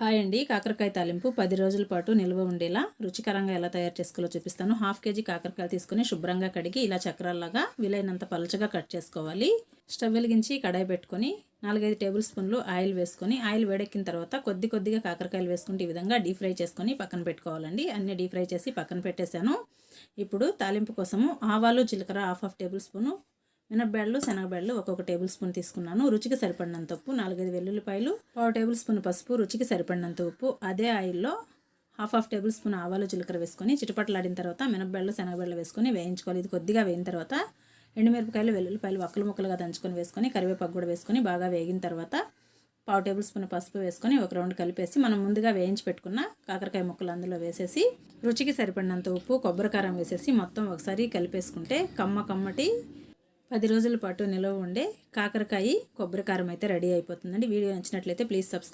Hi అండి. కాకరకాయ తాలింపు 10 రోజుల పాటు నిల్వ ఉండేలా రుచికరంగా ఎలా తయారు చేసుకోవాలో చూపిస్తాను. హాఫ్ కేజీ కాకరకాయలు తీసుకొని శుభ్రంగా కడిగి ఇలా చక్రాల్లాగా వీలైనంత పలుచగా కట్ చేసుకోవాలి. స్టవ్ వెలిగించి కడాయి పెట్టుకొని 4-5 టేబుల్ స్పూన్లు ఆయిల్ వేసుకొని ఆయిల్ వేడెక్కిన తర్వాత కొద్దిగా కాకరకాయలు వేసుకుంటే ఈ విధంగా డీప్ ఫ్రై చేసుకొని పక్కన పెట్టుకోవాలండి. అన్నీ డీప్ ఫ్రై చేసి పక్కన పెట్టేశాను. ఇప్పుడు తాలింపు కోసము ఆవాలు, జీలకర్ర హాఫ్ టేబుల్ స్పూను, మినపబెళ్ళు, శనగబెళ్ళు ఒక్కొక్క టేబుల్ స్పూన్ తీసుకున్నాను. రుచికి సరిపడినంత ఉప్పు, 4-5 వెల్లుల్లిపాయలు, పావు టేబుల్ స్పూన్ పసుపు, రుచికి సరిపడినంత ఉప్పు. అదే ఆయిల్లో హాఫ్ టేబుల్ స్పూన్ ఆవాలు, జీలకర్ర వేసుకొని చిటపటలాడిన తర్వాత మినపబెళ్ళు, శనగబెళ్ళు వేసుకొని వేయించుకోవాలి. ఇది కొద్దిగా వేగిన తర్వాత ఎండుమిరపకాయలు, వెల్లుల్లిపాయలు ముక్కలుగా దంచుకొని వేసుకొని కరివేపాకు కూడా వేసుకొని బాగా వేగిన తర్వాత పావు టేబుల్ స్పూన్ పసుపు వేసుకొని ఒక రౌండ్ కలిపేసి మనం ముందుగా వేయించి పెట్టుకున్న కాకరకాయ ముక్కలు అందులో వేసేసి రుచికి సరిపడినంత ఉప్పు, కొబ్బరి కారం వేసేసి మొత్తం ఒకసారి కలిపేసుకుంటే కమ్మటి 10 రోజుల పాటు నిల్వ ఉండే కాకరకాయ కొబ్బరి కారం అయితే రెడీ అయిపోతుందండి. వీడియో నచ్చినట్లయితే ప్లీజ్ సబ్స్క్రైబ్.